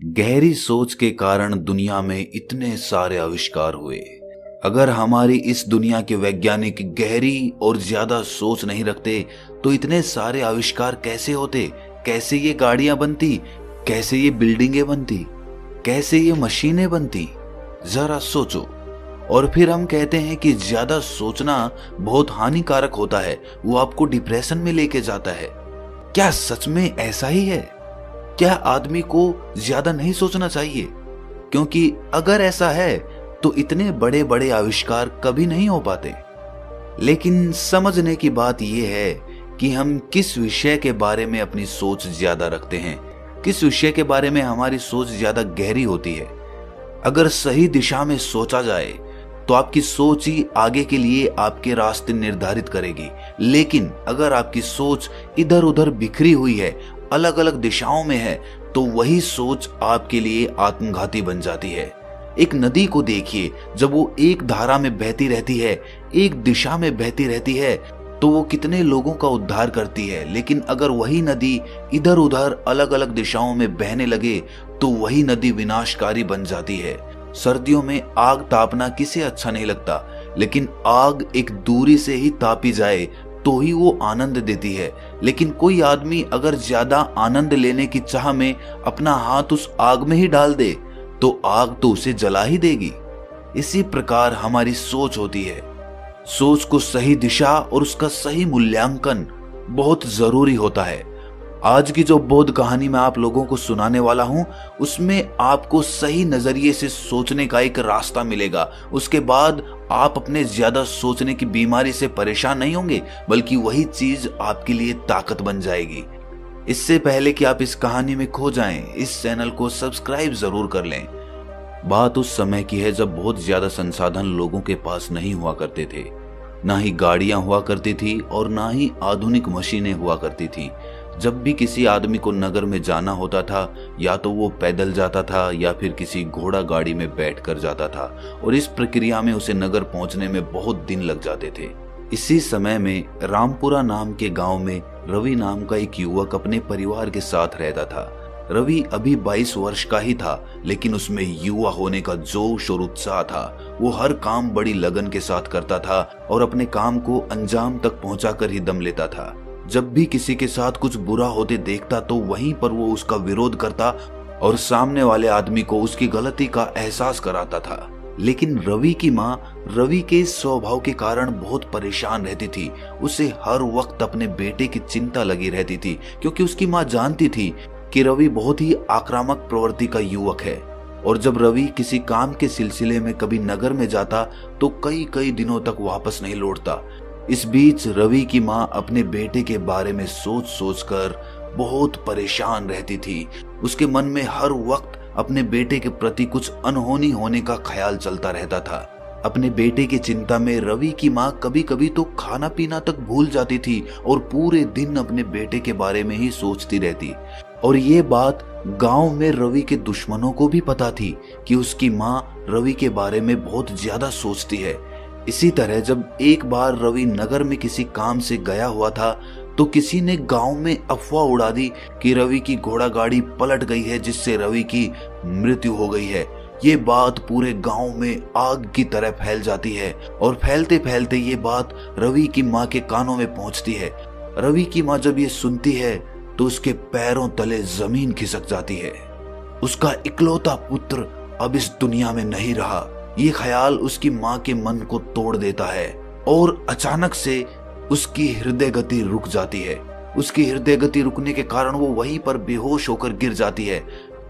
गहरी सोच के कारण दुनिया में इतने सारे आविष्कार हुए। अगर हमारी इस दुनिया के वैज्ञानिक गहरी और ज्यादा सोच नहीं रखते तो इतने सारे आविष्कार कैसे होते? कैसे ये गाड़ियां बनती? कैसे ये बिल्डिंगें बनती? कैसे ये मशीनें बनती? जरा सोचो। और फिर हम कहते हैं कि ज्यादा सोचना बहुत हानिकारक होता है, वो आपको डिप्रेशन में लेके जाता है। क्या सच में ऐसा ही है? क्या आदमी को ज्यादा नहीं सोचना चाहिए? क्योंकि अगर ऐसा है तो इतने बड़े बड़े आविष्कार कभी नहीं हो पाते। लेकिन समझने की बात यह है कि हम किस विषय के बारे में अपनी सोच ज्यादा रखते हैं, किस विषय के बारे में हमारी सोच ज्यादा गहरी होती है। अगर सही दिशा में सोचा जाए तो आपकी सोच ही आगे के लिए आपके रास्ते निर्धारित करेगी। लेकिन अगर आपकी सोच इधर उधर बिखरी हुई है, अलग अलग दिशाओं में है, तो वही सोच आपके लिए आत्मघाती बन जाती है। एक नदी को देखिए, जब वो एक धारा में बहती रहती है, एक दिशा में बहती रहती है, तो वो कितने लोगों का उद्धार करती है। लेकिन अगर वही नदी इधर उधर अलग अलग दिशाओं में बहने लगे तो वही नदी विनाशकारी बन जाती है। सर्दियों में आग तापना किसे अच्छा नहीं लगता, लेकिन आग एक दूरी से ही तापी जाए तो ही वो आनंद देती है। लेकिन कोई आदमी अगर ज्यादा आनंद लेने की चाह में अपना हाथ उस आग में ही डाल दे तो आग तो उसे जला ही देगी। इसी प्रकार हमारी सोच होती है। सोच को सही दिशा और उसका सही मूल्यांकन बहुत जरूरी होता है। आज की जो बोध कहानी मैं आप लोगों को सुनाने वाला हूं, उसमें आपको सही नजरिए से सोचने का एक रास्ता मिलेगा। उसके बाद आप अपने ज्यादा सोचने की बीमारी से परेशान नहीं होंगे, बल्कि वही चीज आपके लिए ताकत बन जाएगी। इससे पहले कि आप इस कहानी में खो जाएं, इस चैनल को सब्सक्राइब जरूर कर लें। बात उस समय की है जब बहुत ज्यादा संसाधन लोगों के पास नहीं हुआ करते थे। ना ही गाड़ियां हुआ करती थी और ना ही आधुनिक मशीनें हुआ करती थी। जब भी किसी आदमी को नगर में जाना होता था, या तो वो पैदल जाता था या फिर किसी घोड़ा गाड़ी में बैठकर जाता था, और इस प्रक्रिया में उसे नगर पहुंचने में बहुत दिन लग जाते थे। इसी समय में रामपुरा नाम के गांव में रवि नाम का एक युवक अपने परिवार के साथ रहता था। रवि अभी 22 वर्ष का ही था, लेकिन उसमें युवा होने का जोश और उत्साह था। वो हर काम बड़ी लगन के साथ करता था और अपने काम को अंजाम तक पहुंचाकर ही दम लेता था। जब भी किसी के साथ कुछ बुरा होते देखता तो वहीं पर वो उसका विरोध करता और सामने वाले आदमी को उसकी गलती का एहसास कराता था। लेकिन रवि की माँ रवि के स्वभाव के कारण बहुत परेशान रहती थी। उसे हर वक्त अपने बेटे की चिंता लगी रहती थी, क्योंकि उसकी माँ जानती थी कि रवि बहुत ही आक्रामक प्रवृत्ति का युवक है। और जब रवि किसी काम के सिलसिले में कभी नगर में जाता तो कई कई दिनों तक वापस नहीं लौटता। इस बीच रवि की माँ अपने बेटे के बारे में सोच सोच कर बहुत परेशान रहती थी। उसके मन में हर वक्त अपने बेटे के प्रति कुछ अनहोनी होने का ख्याल चलता रहता था। अपने बेटे की चिंता में रवि की माँ कभी कभी तो खाना पीना तक भूल जाती थी और पूरे दिन अपने बेटे के बारे में ही सोचती रहती। और ये बात गांव में रवि के दुश्मनों को भी पता थी कि उसकी माँ रवि के बारे में बहुत ज्यादा सोचती है। इसी तरह जब एक बार रवि नगर में किसी काम से गया हुआ था तो किसी ने गांव में अफवाह उड़ा दी कि रवि की घोड़ा गाड़ी पलट गई है, जिससे रवि की मृत्यु हो गई है। ये बात पूरे गांव में आग की तरह फैल जाती है और फैलते फैलते ये बात रवि की माँ के कानों में पहुंचती है। रवि की माँ जब ये सुनती है तो उसके पैरों तले जमीन खिसक जाती है। उसका इकलौता पुत्र अब इस दुनिया में नहीं रहा। ये ख्याल उसकी माँ के मन को तोड़ देता है और अचानक से उसकी हृदय गति रुक जाती है। उसकी हृदय गति रुकने के कारण वो वहीं पर बेहोश होकर गिर जाती है।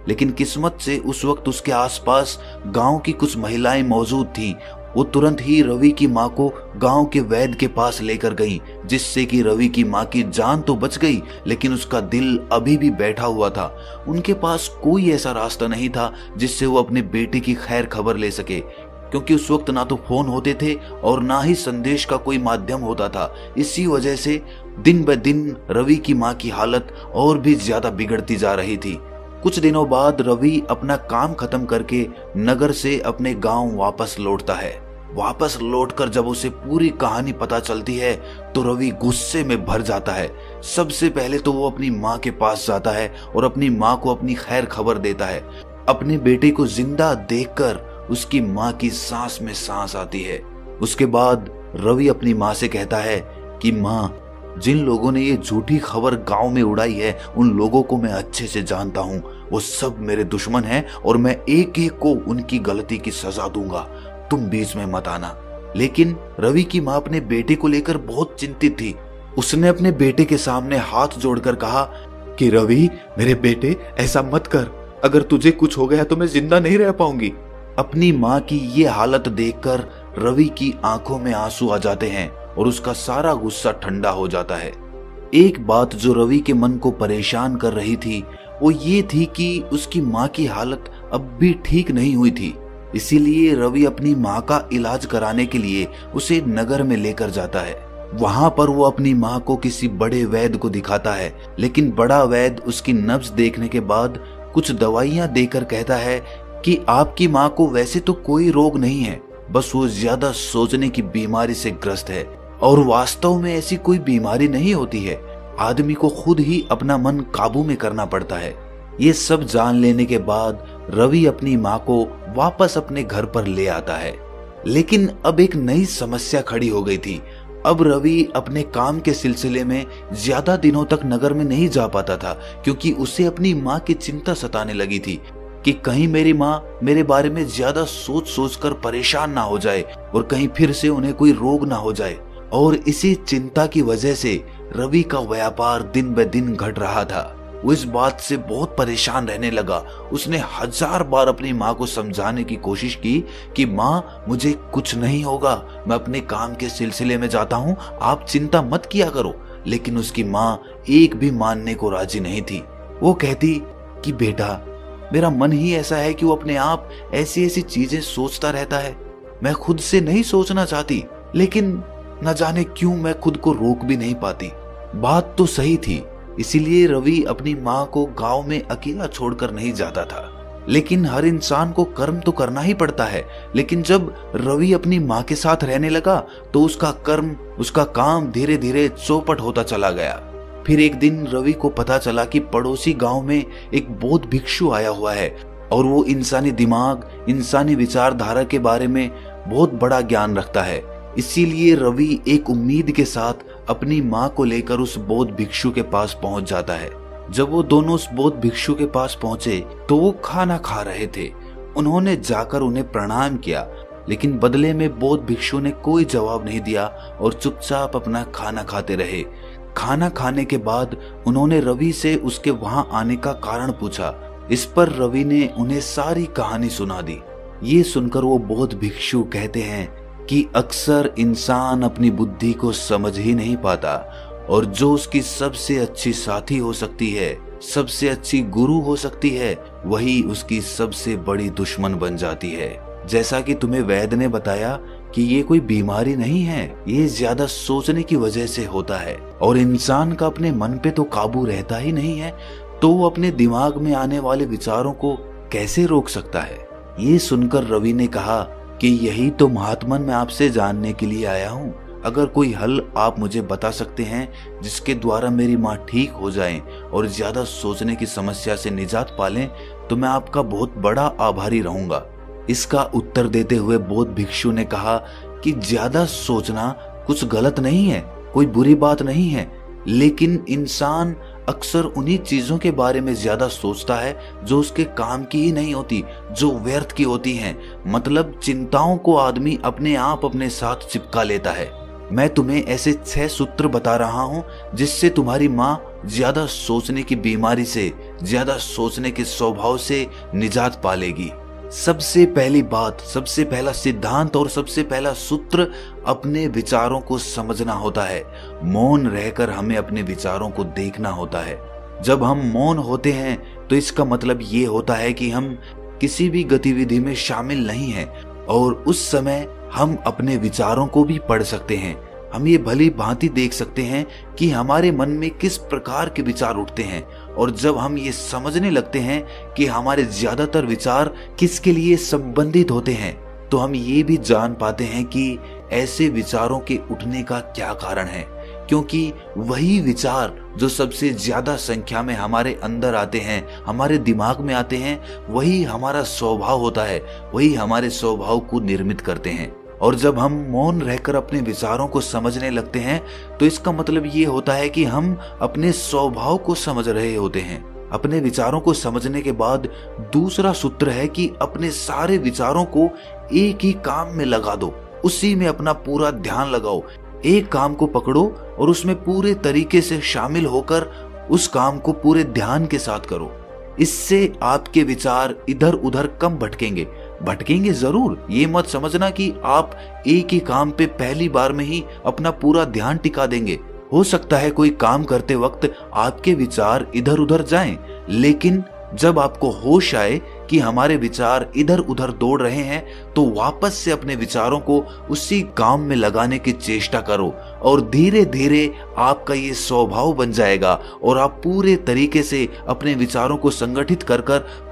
लेकिन किस्मत से उस वक्त उसके आसपास गांव की कुछ महिलाएं मौजूद थीं। वो तुरंत ही रवि की माँ को गांव के वैद्य के पास लेकर गई, जिससे कि रवि की माँ की जान तो बच गई, लेकिन उसका दिल अभी भी बैठा हुआ था। उनके पास कोई ऐसा रास्ता नहीं था जिससे वो अपने बेटे की खैर खबर ले सके, क्योंकि उस वक्त ना तो फोन होते थे और ना ही संदेश का कोई माध्यम होता था। इसी वजह से दिन ब दिन रवि की माँ की हालत और भी ज्यादा बिगड़ती जा रही थी। कुछ दिनों बाद रवि अपना काम खत्म करके नगर से अपने गांव वापस लौटता है। वापस लौटकर जब उसे पूरी कहानी पता चलती है तो रवि गुस्से में भर जाता है। सबसे पहले तो वो अपनी माँ के पास जाता है और अपनी माँ को अपनी खैर खबर देता है। अपने बेटे को जिंदा देखकर उसकी माँ की सांस में सांस आती है। उसके बाद रवि अपनी माँ से कहता है कि माँ, जिन लोगों ने ये झूठी खबर गांव में उड़ाई है उन लोगों को मैं अच्छे से जानता हूँ। वो सब मेरे दुश्मन हैं और मैं एक एक को उनकी गलती की सजा दूंगा। तुम बीच में मत आना। लेकिन रवि की माँ अपने बेटे को लेकर बहुत चिंतित थी। उसने अपने बेटे के सामने हाथ जोड़कर कहा कि रवि, मेरे बेटे, ऐसा मत कर। अगर तुझे कुछ हो गया तो मैं जिंदा नहीं रह पाऊंगी। अपनी माँ की ये हालत देखकर रवि की आंखों में आंसू आ जाते हैं और उसका सारा गुस्सा ठंडा हो जाता है। एक बात जो रवि के मन को परेशान कर रही थी वो ये थी कि उसकी माँ की हालत अब भी ठीक नहीं हुई थी। इसीलिए रवि अपनी माँ का इलाज कराने के लिए उसे नगर में लेकर जाता है। वहां पर वो अपनी माँ को किसी बड़े वैद्य को दिखाता है, लेकिन बड़ा वैद्य उसकी नब्ज देखने के बाद कुछ दवाइयां देकर कहता है कि आपकी माँ को वैसे तो कोई रोग नहीं है, बस वो ज्यादा सोचने की बीमारी से ग्रस्त है। और वास्तव में ऐसी कोई बीमारी नहीं होती है, आदमी को खुद ही अपना मन काबू में करना पड़ता है। ये सब जान लेने के बाद रवि अपनी माँ को वापस अपने घर पर ले आता है। लेकिन अब एक नई समस्या खड़ी हो गई थी। अब रवि अपने काम के सिलसिले में ज्यादा दिनों तक नगर में नहीं जा पाता था, क्योंकि उसे अपनी माँ की चिंता सताने लगी थी कि कहीं मेरी माँ मेरे बारे में ज्यादा सोच सोच कर परेशान ना हो जाए और कहीं फिर से उन्हें कोई रोग ना हो जाए। और इसी चिंता की वजह से रवि का व्यापार दिन ब दिन घट रहा था। वो इस बात से बहुत परेशान रहने लगा। उसने 1000 बार अपनी माँ को समझाने की कोशिश की कि माँ, मुझे कुछ नहीं होगा, मैं अपने काम के सिलसिले में जाता हूँ, आप चिंता मत किया करो। लेकिन उसकी माँ एक भी मानने को राजी नहीं थी। वो कहती कि बेटा, मेरा मन ही ऐसा है कि वो अपने आप ऐसी ऐसी चीजें सोचता रहता है। मैं खुद से नहीं सोचना चाहती, लेकिन न जाने क्यों मैं खुद को रोक भी नहीं पाती। बात तो सही थी, इसीलिए रवि अपनी माँ को गांव में अकेला छोड़कर नहीं जाता था। लेकिन हर इंसान को कर्म तो करना ही पड़ता है। लेकिन जब रवि अपनी माँ के साथ रहने लगा तो उसका कर्म, उसका काम धीरे धीरे चौपट होता चला गया। फिर एक दिन रवि को पता चला कि पड़ोसी गांव में एक बौद्ध भिक्षु आया हुआ है और वो इंसानी दिमाग, इंसानी विचारधारा के बारे में बहुत बड़ा ज्ञान रखता है। इसीलिए रवि एक उम्मीद के साथ अपनी माँ को लेकर उस बौद्ध भिक्षु के पास पहुंच जाता है। जब वो दोनों उस बौद्ध भिक्षु के पास पहुंचे तो वो खाना खा रहे थे। उन्होंने जाकर उन्हें प्रणाम किया, लेकिन बदले में बौद्ध भिक्षु ने कोई जवाब नहीं दिया और चुपचाप अपना खाना खाते रहे। खाना खाने के बाद उन्होंने रवि से उसके वहां आने का कारण पूछा। इस पर रवि ने उन्हें सारी कहानी सुना दी। ये सुनकर वो बौद्ध भिक्षु कहते हैं कि अक्सर इंसान अपनी बुद्धि को समझ ही नहीं पाता और जो उसकी सबसे अच्छी साथी हो सकती है, सबसे अच्छी गुरु हो सकती है, वही उसकी सबसे बड़ी दुश्मन बन जाती है। जैसा कि तुम्हें वैद्य ने बताया कि ये कोई बीमारी नहीं है, ये ज्यादा सोचने की वजह से होता है और इंसान का अपने मन पे तो काबू रहता ही नहीं है, तो वो अपने दिमाग में आने वाले विचारों को कैसे रोक सकता है। ये सुनकर रवि ने कहा कि यही तो महात्मन मैं आपसे जानने के लिए आया हूँ। अगर कोई हल आप मुझे बता सकते हैं जिसके द्वारा मेरी माँ ठीक हो जाए और ज्यादा सोचने की समस्या से निजात पालें, तो मैं आपका बहुत बड़ा आभारी रहूंगा। इसका उत्तर देते हुए बौद्ध भिक्षु ने कहा कि ज्यादा सोचना कुछ गलत नहीं है, कोई बुरी बात नहीं है, लेकिन इंसान अक्सर उन्हीं चीजों के बारे में ज्यादा सोचता है जो उसके काम की ही नहीं होती, जो व्यर्थ की होती हैं। मतलब चिंताओं को आदमी अपने आप अपने साथ चिपका लेता है। मैं तुम्हें ऐसे 6 सूत्र बता रहा हूँ जिससे तुम्हारी माँ ज्यादा सोचने की बीमारी से, ज्यादा सोचने के स्वभाव से निजात पालेगी। सबसे पहली बात, सबसे पहला सिद्धांत और सबसे पहला सूत्र अपने विचारों को समझना होता है। मौन रहकर हमें अपने विचारों को देखना होता है। जब हम मौन होते हैं तो इसका मतलब ये होता है कि हम किसी भी गतिविधि में शामिल नहीं हैं और उस समय हम अपने विचारों को भी पढ़ सकते हैं। हम ये भली भांति देख सकते हैं कि हमारे मन में किस प्रकार के विचार उठते हैं और जब हम ये समझने लगते हैं कि हमारे ज्यादातर विचार किसके लिए संबंधित होते हैं, तो हम ये भी जान पाते हैं कि ऐसे विचारों के उठने का क्या कारण है। क्योंकि वही विचार जो सबसे ज्यादा संख्या में हमारे अंदर आते हैं, हमारे दिमाग में आते हैं, वही हमारा स्वभाव होता है, वही हमारे स्वभाव को निर्मित करते हैं। और जब हम मौन रहकर अपने विचारों को समझने लगते हैं तो इसका मतलब ये होता है कि हम अपने स्वभाव को समझ रहे होते हैं। अपने विचारों को समझने के बाद दूसरा सूत्र है कि अपने सारे विचारों को एक ही काम में लगा दो, उसी में अपना पूरा ध्यान लगाओ। एक काम को पकड़ो और उसमें पूरे तरीके से शामिल होकर उस काम को पूरे ध्यान के साथ करो। इससे आपके विचार इधर उधर कम भटकेंगे जरूर। ये मत समझना कि आप एक ही काम पे पहली बार में ही अपना पूरा ध्यान टिका देंगे। हो सकता है कोई काम करते वक्त आपके विचार इधर उधर जाएं, लेकिन जब आपको होश आए कि हमारे विचार इधर उधर दौड़ रहे हैं तो वापस से अपने विचारों को उसी काम में लगाने की चेष्टा करो और धीरे धीरे आपका ये स्वभाव बन जाएगा और आप पूरे तरीके से अपने विचारों को संगठित कर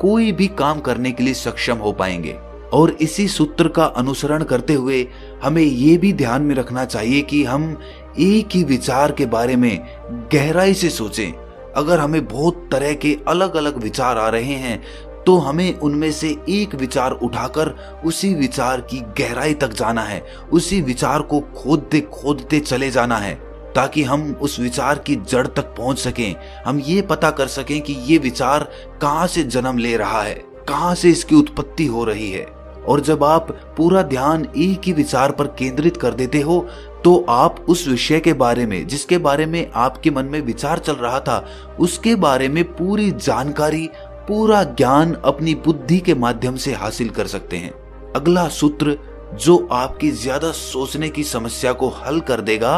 कोई भी काम करने के लिए सक्षम हो पाएंगे। और इसी सूत्र का अनुसरण करते हुए हमें ये भी ध्यान में रखना चाहिए कि हम एक ही विचार के बारे में गहराई से सोचें। अगर हमें बहुत तरह के अलग अलग विचार आ रहे हैं तो हमें उनमें से एक विचार उठाकर उसी विचार की गहराई तक जाना है, उसी विचार को खोदते खोदते चले जाना है ताकि हम उस विचार की जड़ तक पहुंच सकें। हम ये पता कर सकें कि ये विचार कहां से जन्म ले रहा है, कहां से इसकी उत्पत्ति हो रही है। और जब आप पूरा ध्यान एक ही विचार पर केंद्रित कर देते हो तो आप उस विषय के बारे में, जिसके बारे में आपके मन में विचार चल रहा था, उसके बारे में पूरी जानकारी, पूरा ज्ञान अपनी बुद्धि के माध्यम से हासिल कर सकते हैं। अगला सूत्र जो आपकी ज्यादा सोचने की समस्या को हल कर देगा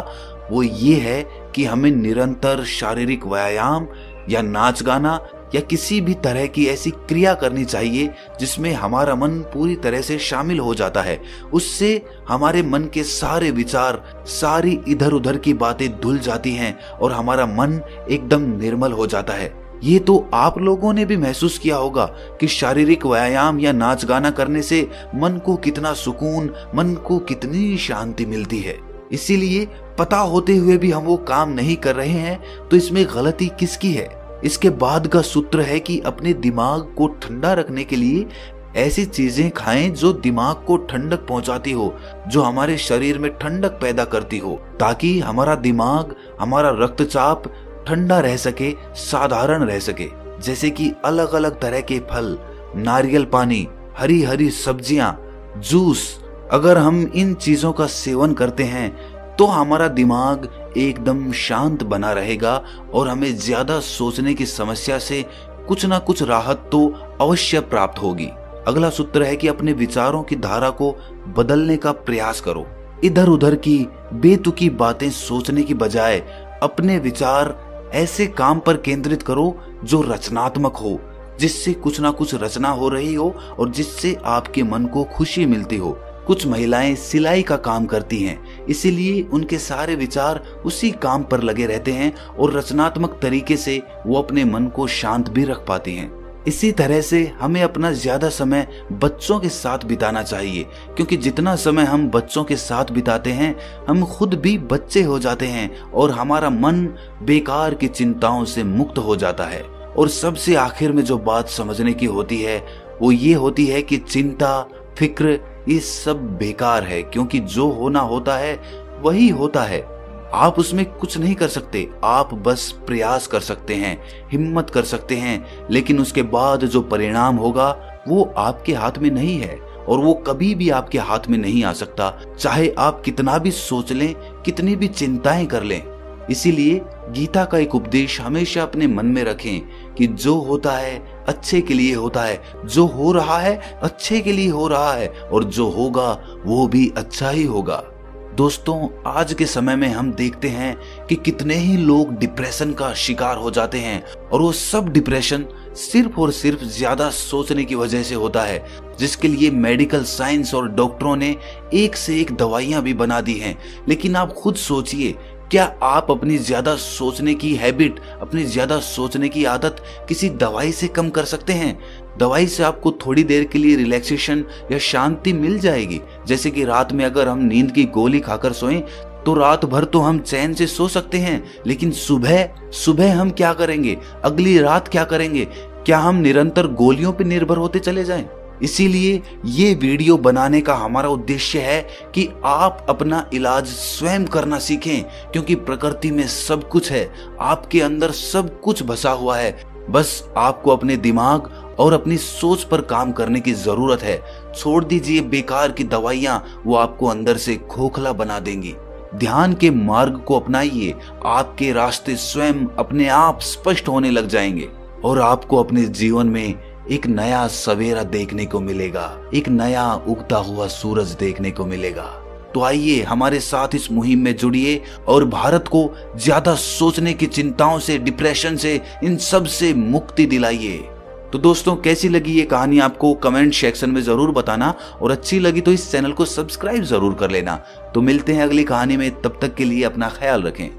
वो ये है कि हमें निरंतर शारीरिक व्यायाम या नाच गाना या किसी भी तरह की ऐसी क्रिया करनी चाहिए जिसमें हमारा मन पूरी तरह से शामिल हो जाता है। उससे हमारे मन के सारे विचार, सारी इधर उधर की बातें धुल जाती हैं और हमारा मन एकदम निर्मल हो जाता है। ये तो आप लोगों ने भी महसूस किया होगा कि शारीरिक व्यायाम या नाच गाना करने से मन को कितना सुकून, मन को कितनी शांति मिलती है। इसीलिए पता होते हुए भी हम वो काम नहीं कर रहे हैं तो इसमें गलती किसकी है? इसके बाद का सूत्र है कि अपने दिमाग को ठंडा रखने के लिए ऐसी चीजें खाएं जो दिमाग को ठंडक पहुंचाती हो, जो हमारे शरीर में ठंडक पैदा करती हो, ताकि हमारा दिमाग, हमारा रक्तचाप ठंडा रह सके, साधारण रह सके। जैसे कि अलग अलग तरह के फल, नारियल पानी, हरी हरी सब्जियां, जूस। अगर हम इन चीजों का सेवन करते हैं तो हमारा दिमाग एकदम शांत बना रहेगा और हमें ज्यादा सोचने की समस्या से कुछ ना कुछ राहत तो अवश्य प्राप्त होगी। अगला सूत्र है कि अपने विचारों की धारा को बदलने का प्रयास करो। इधर उधर की बेतुकी बातें सोचने की बजाय अपने विचार ऐसे काम पर केंद्रित करो जो रचनात्मक हो, जिससे कुछ ना कुछ रचना हो रही हो और जिससे आपके मन को खुशी मिलती हो। कुछ महिलाएं सिलाई का काम करती हैं, इसीलिए उनके सारे विचार उसी काम पर लगे रहते हैं और रचनात्मक तरीके से वो अपने मन को शांत भी रख पाती हैं। इसी तरह से हमें अपना ज्यादा समय बच्चों के साथ बिताना चाहिए, क्योंकि जितना समय हम बच्चों के साथ बिताते हैं हम खुद भी बच्चे हो जाते हैं और हमारा मन बेकार की चिंताओं से मुक्त हो जाता है। और सबसे आखिर में जो बात समझने की होती है वो ये होती है कि चिंता, फिक्र ये सब बेकार है, क्योंकि जो होना होता है वही होता है। आप उसमें कुछ नहीं कर सकते, आप बस प्रयास कर सकते हैं, हिम्मत कर सकते हैं, लेकिन उसके बाद जो परिणाम होगा वो आपके हाथ में नहीं है और वो कभी भी आपके हाथ में नहीं आ सकता, चाहे आप कितना भी सोच लें, कितनी भी चिंताएं कर लें। इसीलिए गीता का एक उपदेश हमेशा अपने मन में रखें कि जो होता है अच्छे के लिए होता है, जो हो रहा है अच्छे के लिए हो रहा है और जो होगा वो भी अच्छा ही होगा। दोस्तों, आज के समय में हम देखते हैं कि कितने ही लोग डिप्रेशन का शिकार हो जाते हैं और वो सब डिप्रेशन सिर्फ और सिर्फ ज्यादा सोचने की वजह से होता है, जिसके लिए मेडिकल साइंस और डॉक्टरों ने एक से एक दवाइयां भी बना दी हैं। लेकिन आप खुद सोचिए, क्या आप अपनी ज्यादा सोचने की हैबिट, अपनी ज्यादा सोचने की आदत किसी दवाई से कम कर सकते हैं? दवाई से आपको थोड़ी देर के लिए रिलैक्सेशन या शांति मिल जाएगी, जैसे कि रात में अगर हम नींद की गोली खाकर सोएं तो रात भर तो हम चैन से सो सकते हैं, लेकिन सुबह सुबह हम क्या करेंगे, अगली रात क्या करेंगे? क्या हम निरंतर गोलियों पर निर्भर होते चले जाएं? इसीलिए ये वीडियो बनाने का हमारा उद्देश्य है कि आप अपना इलाज स्वयं करना सीखें, क्योंकि प्रकृति में सब कुछ है, आपके अंदर सब कुछ बसा हुआ है। बस आपको अपने दिमाग और अपनी सोच पर काम करने की जरूरत है। छोड़ दीजिए बेकार की दवाइयां, वो आपको अंदर से खोखला बना देंगी। ध्यान के मार्ग को अपनाइए, आपके रास्ते स्वयं अपने आप स्पष्ट होने लग जाएंगे और आपको अपने जीवन में एक नया सवेरा देखने को मिलेगा, एक नया उगता हुआ सूरज देखने को मिलेगा। तो आइए हमारे साथ इस मुहिम में जुड़िए और भारत को ज्यादा सोचने की चिंताओं से, डिप्रेशन से, इन सब से मुक्ति दिलाइए। तो दोस्तों, कैसी लगी ये कहानी आपको कमेंट सेक्शन में जरूर बताना, और अच्छी लगी तो इस चैनल को सब्सक्राइब जरूर कर लेना। तो मिलते हैं अगली कहानी में, तब तक के लिए अपना ख्याल रखें।